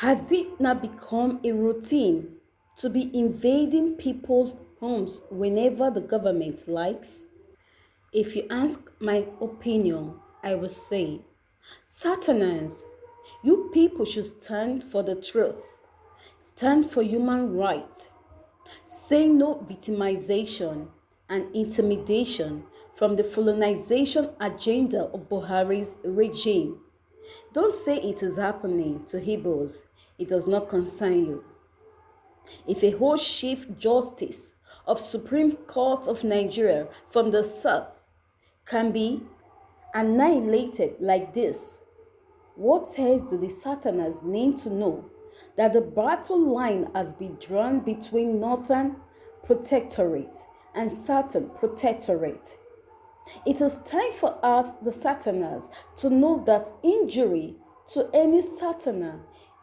Has it now become a routine to be invading people's homes whenever the government likes? If you ask my opinion, I will say, Satanans, you people should stand for the truth, stand for human rights, say no victimization and intimidation from the colonization agenda of Buhari's regime. Don't say it is happening to Igbos. It does not concern you. If a whole Chief Justice of Supreme Court of Nigeria from the South can be annihilated like this, what else do the Satanás need to know that the battle line has been drawn between Northern Protectorate and Southern Protectorate? It is time for us, the Satanás, to know that injury to any Satana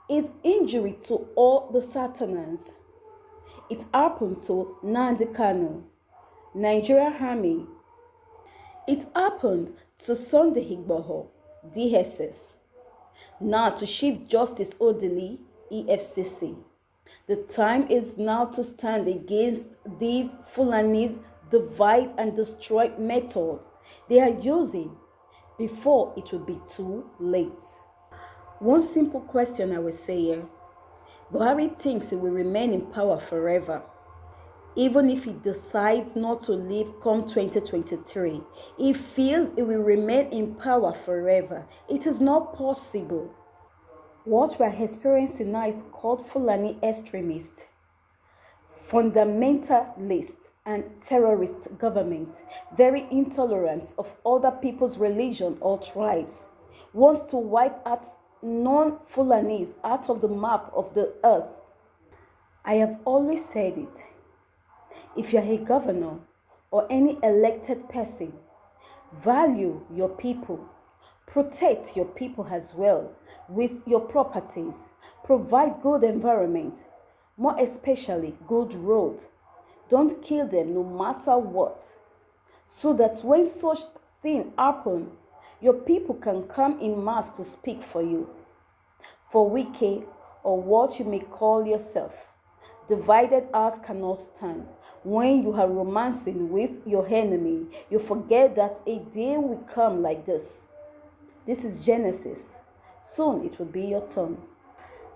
is injury to all the Satanás. It happened to Nnamdi Kanu, Nigeria Army. It happened to Sunday Igboho, DSS. Now to Chief Justice Odilli, EFCC. The time is now to stand against these Fulanis divide and destroy method they are using before it will be too late. One simple question I will say here. Buhari thinks he will remain in power forever. Even if he decides not to leave come 2023, he feels he will remain in power forever. It is not possible. What we are experiencing now is called Fulani extremists, fundamentalists, and terrorist government, very intolerant of other people's religion or tribes, wants to wipe out non-Fulanis out of the map of the earth. I have always said it. If you're a governor or any elected person, value your people, protect your people as well with your properties, provide good environment, more especially good roads. Don't kill them no matter what, so that when such thing happen, your people can come in mass to speak for you. For Wike, or what you may call yourself, divided house cannot stand. When you are romancing with your enemy, you forget that a day will come like this. This is Genesis. Soon it will be your turn.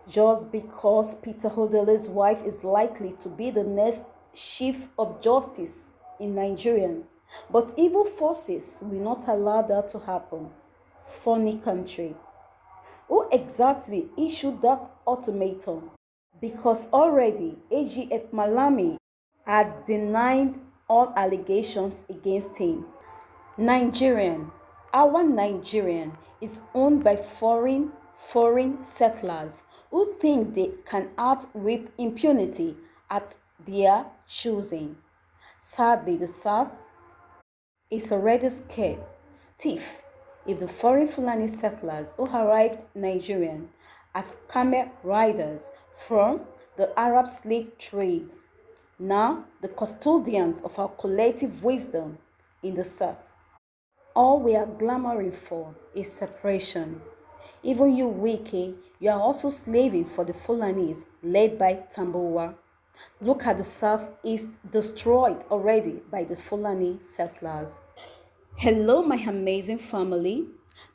Just because Peter Odilli's wife is likely to be the next Chief of Justice in Nigeria, but evil forces will not allow that to happen. Funny country. Who exactly issued that ultimatum? Because already AGF Malami has denied all allegations against him. Our Nigerian is owned by foreign settlers who think they can act with impunity at their choosing. Sadly, the South is already scared, stiff, if the foreign Fulani settlers who arrived Nigerian as camel riders from the Arab slave trades, now the custodians of our collective wisdom in the South. All we are clamoring for is separation. Even you, Wike, you are also slaving for the Fulanis led by Tambowa. Look at the southeast destroyed already by the Fulani settlers. Hello, my amazing family.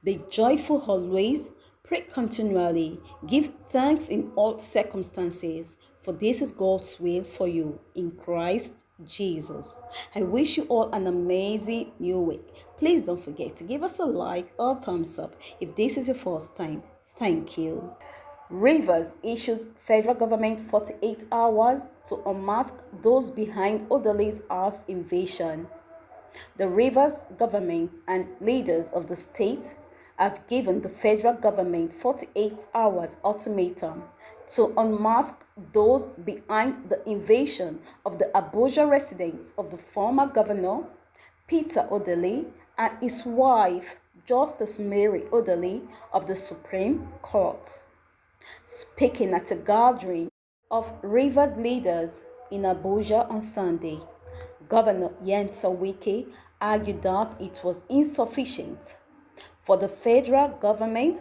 Be joyful always, pray continually, give thanks in all circumstances, for this is God's will for you in Christ Jesus. I wish you all an amazing new week. Please don't forget to give us a like or thumbs up if this is your first time. Thank you. Rivers issues federal government 48 hours to unmask those behind Odilli's house invasion. The Rivers government and leaders of the state have given the federal government 48 hours ultimatum to unmask those behind the invasion of the Abuja residence of the former governor, Peter Odilli, and his wife, Justice Mary Odilli of the Supreme Court. Speaking at a gathering of Rivers leaders in Abuja on Sunday, Governor Nyesom Wike argued that it was insufficient for the federal government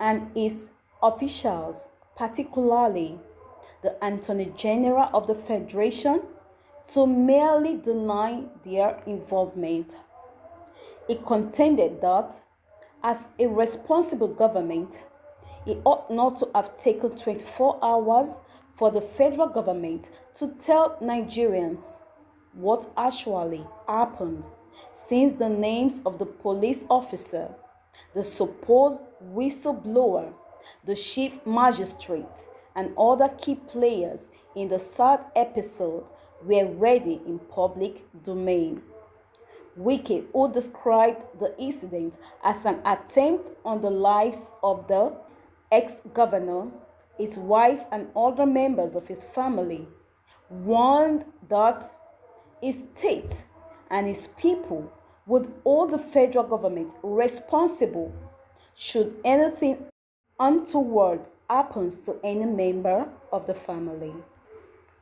and its officials particularly the Attorney General of the Federation, to merely deny their involvement. It contended that, as a responsible government, it ought not to have taken 24 hours for the federal government to tell Nigerians what actually happened, since the names of the police officer, the supposed whistleblower, the chief magistrate, and other key players in the sad episode were already in public domain. Wike, who described the incident as an attempt on the lives of the ex-governor, his wife, and other members of his family, warned that his state and his people would hold the federal government responsible should anything untoward happens to any member of the family.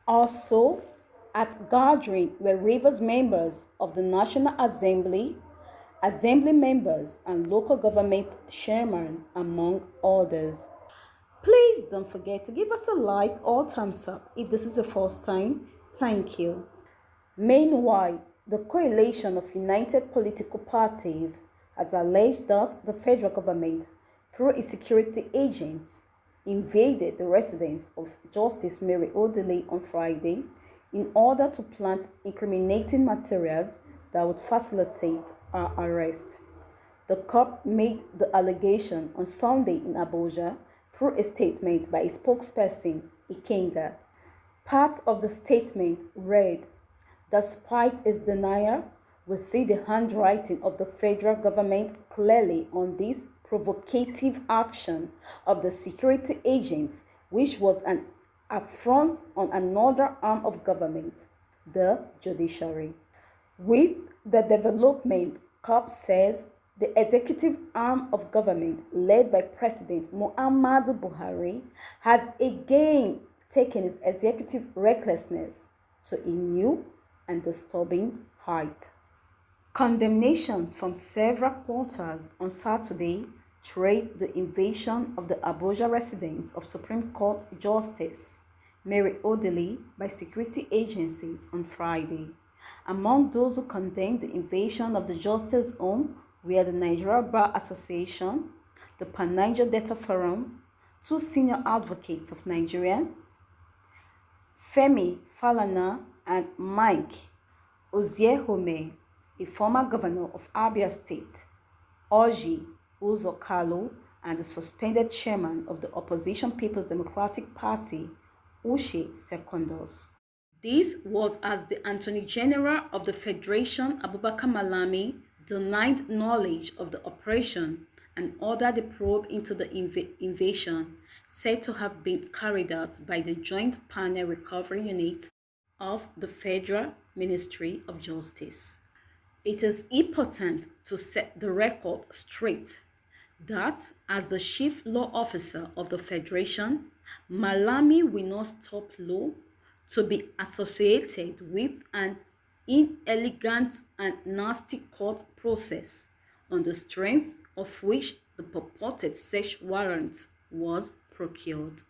Also, at gathering were Rivers members of the National Assembly, Assembly members, and local government chairmen, among others. Please don't forget to give us a like or thumbs up if this is your first time. Thank you. Meanwhile, the coalition of united political parties has alleged that the federal government, through its security agents, invaded the residence of Justice Mary Odilli on Friday in order to plant incriminating materials that would facilitate her arrest. The COP made the allegation on Sunday in Abuja through a statement by a spokesperson, Ikenga. Part of the statement read, "Despite its denial, we see the handwriting of the federal government clearly on this provocative action of the security agents, which was an affront on another arm of government, the judiciary." With the development, COP says the executive arm of government, led by President Muhammadu Buhari, has again taken its executive recklessness to a new and disturbing height. Condemnations from several quarters on Saturday traced the invasion of the Abuja residence of Supreme Court Justice Mary Odilli by security agencies on Friday. Among those who condemned the invasion of the justice's home were the Nigeria Bar Association, the Pan-Niger Data Forum, two senior advocates of Nigeria, Femi Falana and Mike Oziehome, a former governor of Abia State, Orji Uzokalo, and the suspended chairman of the opposition People's Democratic Party, Uche Secondus. This was as the Attorney General of the Federation, Abubakar Malami, denied knowledge of the operation and ordered a probe into the invasion, said to have been carried out by the Joint Panel Recovery Unit of the Federal Ministry of Justice. It is important to set the record straight that, as the chief law officer of the Federation, Malami will not stop law to be associated with an inelegant and nasty court process on the strength of which the purported search warrant was procured.